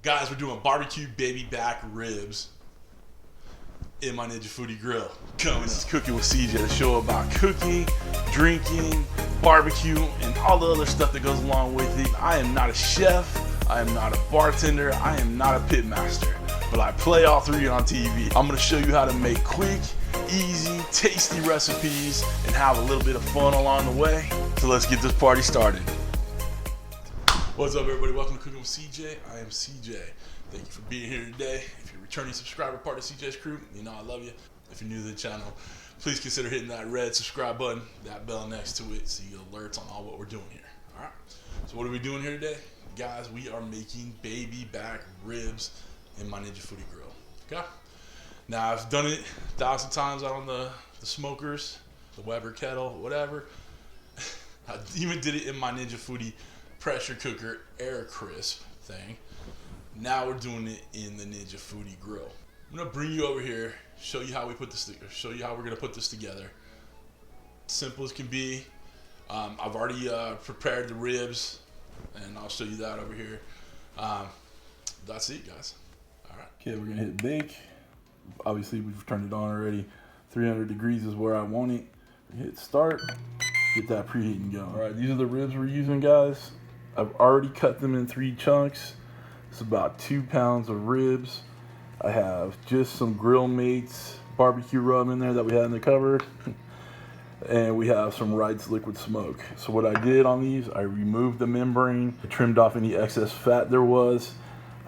Guys, we're doing BBQ Baby Back Ribs in my Ninja Foodi Grill. This is Cooking with CJ, the show about cooking, drinking, barbecue, and all the other stuff that goes along with it. I am not a chef, I am not a bartender, I am not a pit master, but I play all three on TV. I'm gonna show you how to make quick, easy, tasty recipes and have a little bit of fun along the way. So let's get this party started. What's up, everybody? Welcome to Cooking with CJ. I am CJ. Thank you for being here today. If you're a returning subscriber, part of CJ's crew, you know I love you. If you're new to the channel, please consider hitting that red subscribe button, that bell next to it, so you get alerts on all what we're doing here. All right. So what are we doing here today? Guys, we are making baby back ribs in my Ninja Foodi Grill. Okay. Now, I've done it 1,000 times out on the smokers, the Weber kettle, whatever. I even did it in my Ninja Foodi pressure cooker air crisp thing. Now we're doing it in the Ninja Foodi Grill. I'm gonna bring you over here, show you how we put this together, show you how we're gonna put this together. Simple as can be. I've already prepared the ribs, and I'll show you that over here. That's it, guys. All right. Okay, we're gonna hit bake. Obviously, we've turned it on already. 300 degrees is where I want it. Hit start. Get that preheating going. All right, these are the ribs we're using, guys. I've already cut them in 3 chunks. It's about 2 pounds of ribs. I have just some Grill Mates barbecue rub in there that we had in the cupboard. And we have some Wright's liquid smoke. So what I did on these, I removed the membrane, I trimmed off any excess fat there was,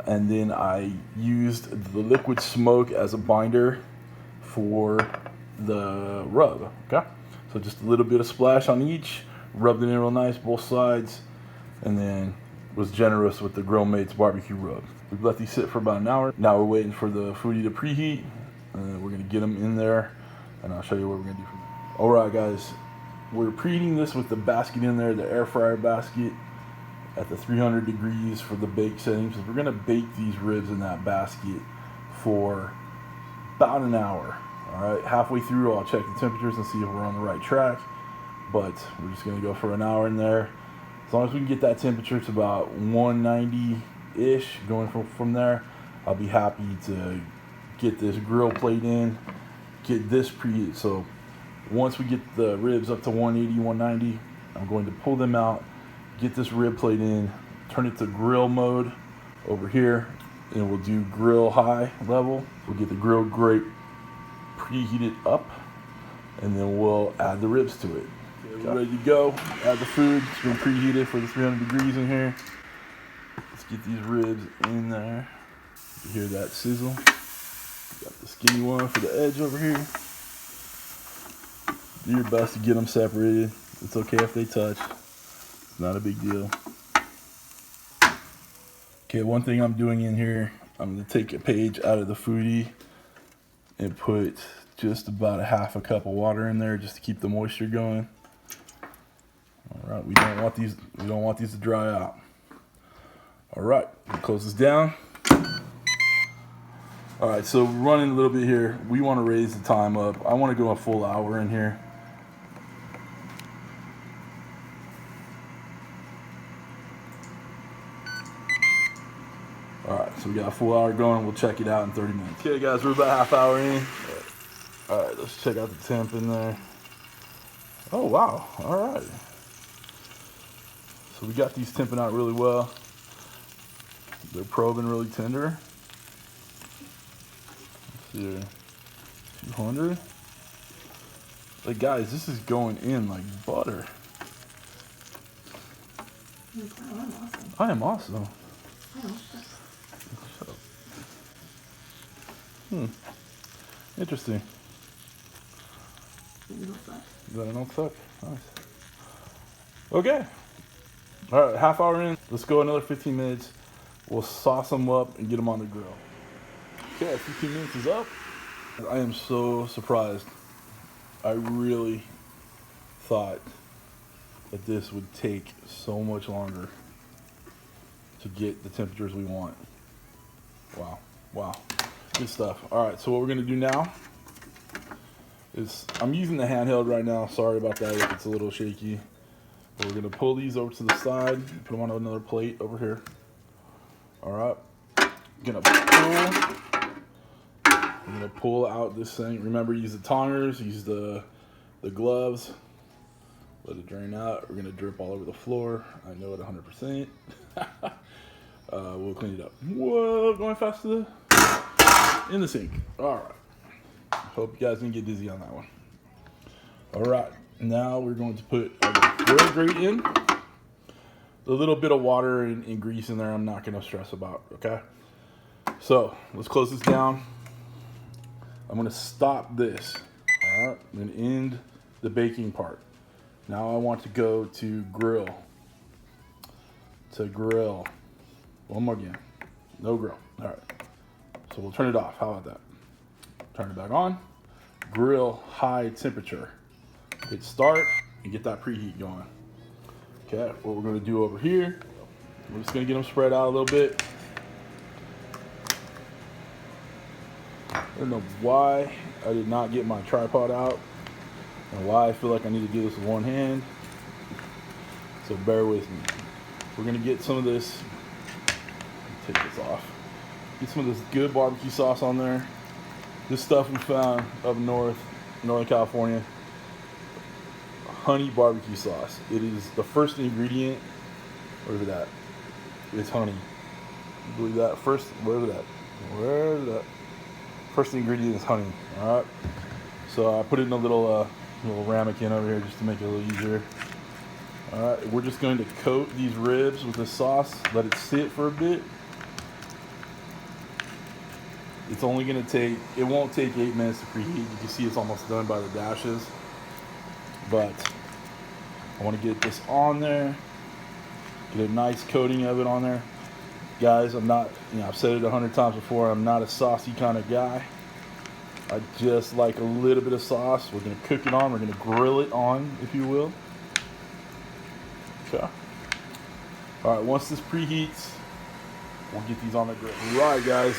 and then I used the liquid smoke as a binder for the rub, okay? So just a little bit of splash on each, rubbed it in real nice, both sides, and then was generous with the Grill Mates barbecue rub. We've let these sit for about an hour. Now we're waiting for the foodie to preheat, and we're gonna get them in there, and I'll show you what we're gonna do from there. All right, guys, we're preheating this with the basket in there, the air fryer basket, at the 300 degrees for the bake settings. We're gonna bake these ribs in that basket for about an hour. All right, halfway through, I'll check the temperatures and see if we're on the right track, but we're just gonna go for an hour in there. As long as we can get that temperature to about 190-ish, going from there, I'll be happy to get this grill plate in, get this preheated. So once we get the ribs up to 180, 190, I'm going to pull them out, get this rib plate in, turn it to grill mode over here, and we'll do grill high level. We'll get the grill grate preheated up, and then we'll add the ribs to it. Okay, we're ready to go. Add the food. It's been preheated for the 300 degrees in here. Let's get these ribs in there. You hear that sizzle? Got the skinny one for the edge over here. Do your best to get them separated. It's okay if they touch. It's not a big deal. Okay, one thing I'm doing in here, I'm going to take a page out of the foodie and put just about a half a cup of water in there just to keep the moisture going. All right, we don't want these to dry out. All right, we'll close this down. All right, so we're running a little bit here. We want to raise the time up. I want to go a full hour in here. All right, so we got a full hour going. We'll check it out in 30 minutes. Okay, guys, we're about half hour in. All right, let's check out the temp in there. Oh, wow. All right. So we got these temping out really well. They're probing really tender. Let's see here. 200. Like, guys, this is going in like butter. I am awesome. Interesting. Is that an old suck? Nice. Okay. All right, half hour in. Let's go another 15 minutes. We'll sauce them up and get them on the grill. Okay, 15 minutes is up. I am so surprised. I really thought that this would take so much longer to get the temperatures we want. Wow, wow, good stuff. All right, so what we're gonna do now is, I'm using the handheld right now. Sorry about that if it's a little shaky. But we're gonna pull these over to the side, put them on another plate over here. All right, gonna pull out this thing. Remember, use the tongers, use the gloves. Let it drain out. We're gonna drip all over the floor. I know it 100%. We'll clean it up. Whoa, going faster in the sink. All right. Hope you guys didn't get dizzy on that one. All right. Now we're going to put our grill grate in. A little bit of water and grease in there. I'm not gonna stress about. Okay. So let's close this down. I'm gonna stop this. All right. I'm gonna end the baking part. Now I want to go to grill. To grill. One more again. No grill. All right. So we'll turn it off. How about that? Turn it back on. Grill high temperature. Hit start and get that preheat going. Okay. What we're going to do over here, we're just going to get them spread out a little bit. I don't know why I did not get my tripod out and why I feel like I need to do this with one hand. So bear with me. We're going to get some of this. Take this off. Get some of this good barbecue sauce on there. This stuff we found up north, Northern California. Honey barbecue sauce. It is the first ingredient. Where's it at? It's honey. You believe that? First, where's it at? Where's that? First ingredient is honey. All right. So I put it in a little ramekin over here just to make it a little easier. All right. We're just going to coat these ribs with the sauce. Let it sit for a bit. It's only going to take, it won't take 8 minutes to preheat. You can see it's almost done by the dashes. But I want to get this on there. Get a nice coating of it on there. Guys, I'm not, I've said it 100 times before, I'm not a saucy kind of guy. I just like a little bit of sauce. We're going to cook it on. We're going to grill it on, if you will. Okay. All right, once this preheats, we'll get these on the grill. All right, guys.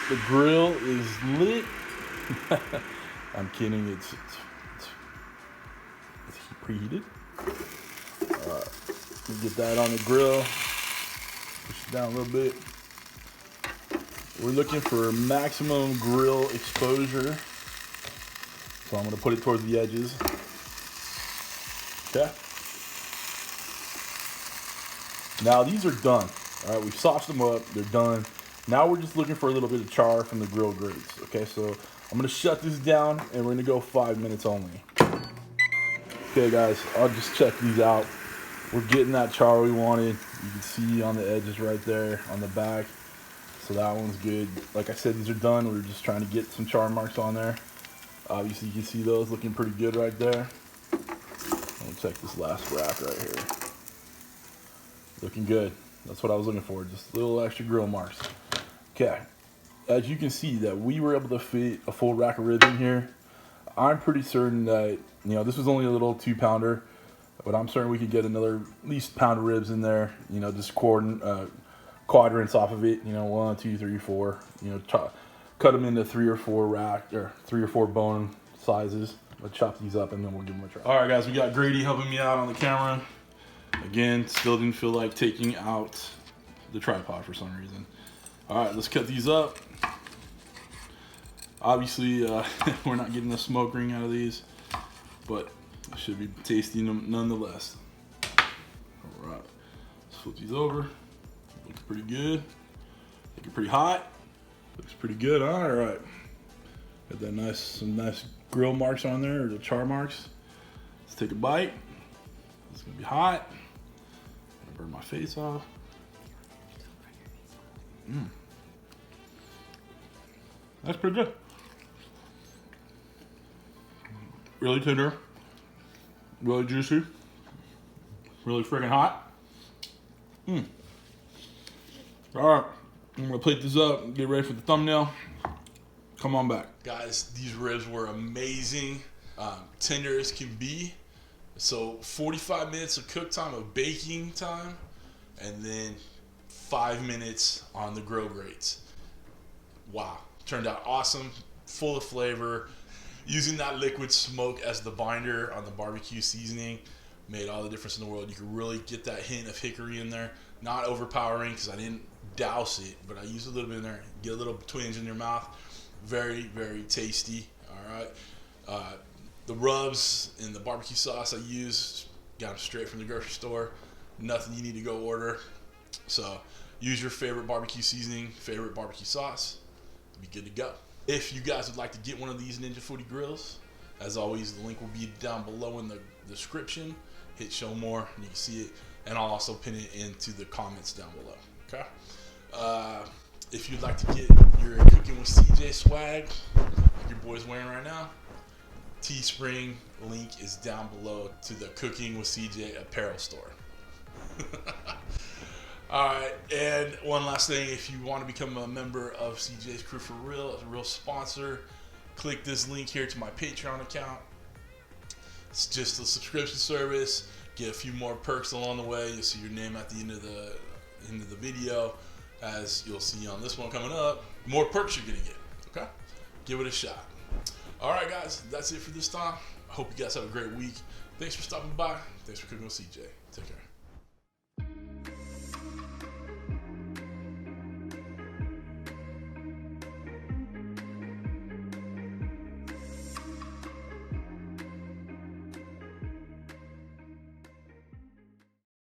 The grill is lit. I'm kidding. It's preheated. All right, we get that on the grill. Push it down a little bit. We're looking for maximum grill exposure, so I'm going to put it towards the edges. Okay. Now these are done. All right, we've sauced them up. They're done. Now we're just looking for a little bit of char from the grill grates. Okay, so I'm gonna shut this down and we're gonna go 5 minutes only. Okay guys, I'll just check these out. We're getting that char we wanted. You can see on the edges right there on the back. So that one's good. Like I said, these are done. We're just trying to get some char marks on there. Obviously you can see those looking pretty good right there. I'll check this last rack right here. Looking good. That's what I was looking for, just little extra grill marks. Okay, as you can see that we were able to fit a full rack of ribs in here. I'm pretty certain that, this was only a little 2-pounder, but I'm certain we could get another at least pound of ribs in there, just quadrants off of it, 1, 2, 3, 4, cut them into 3 or 4 rack, or 3 or 4 bone sizes. Let's chop these up and then we'll give them a try. All right guys, we got Grady helping me out on the camera. Again, still didn't feel like taking out the tripod for some reason. All right, let's cut these up. Obviously, we're not getting the smoke ring out of these, but it should be tasty nonetheless. All right, let's flip these over. Looks pretty good. Looking pretty hot. Looks pretty good. All right, got that some nice grill marks on there, or the char marks. Let's take a bite. It's gonna be hot. Burn my face off. That's pretty good. Really tender. Really juicy. Really freaking hot. All right, I'm gonna plate this up and get ready for the thumbnail. Come on back. Guys, these ribs were amazing. Tender as can be. So 45 minutes of cook time, of baking time, and then 5 minutes on the grill grates. Wow, turned out awesome, full of flavor. Using that liquid smoke as the binder on the barbecue seasoning made all the difference in the world. You could really get that hint of hickory in there. Not overpowering, because I didn't douse it, but I use a little bit in there. Get a little twinge in your mouth. Very, very tasty. All right. The rubs and the barbecue sauce I use, got them straight from the grocery store. Nothing you need to go order. So use your favorite barbecue seasoning, favorite barbecue sauce. Be good to go. If you guys would like to get one of these Ninja Foodi Grills, as always, the link will be down below in the description. Hit show more and you can see it. And I'll also pin it into the comments down below. Okay. If you'd like to get your Cooking with CJ swag, like your boy's wearing right now, Teespring link is down below to the Cooking with CJ Apparel store. Alright, and one last thing, if you want to become a member of CJ's Crew for Real, as a real sponsor, click this link here to my Patreon account. It's just a subscription service. Get a few more perks along the way. You'll see your name at the end of the video, as you'll see on this one coming up. More perks you're gonna get. Okay, give it a shot. All right, guys, that's it for this time. I hope you guys have a great week. Thanks for stopping by. Thanks for cooking with CJ. Take care.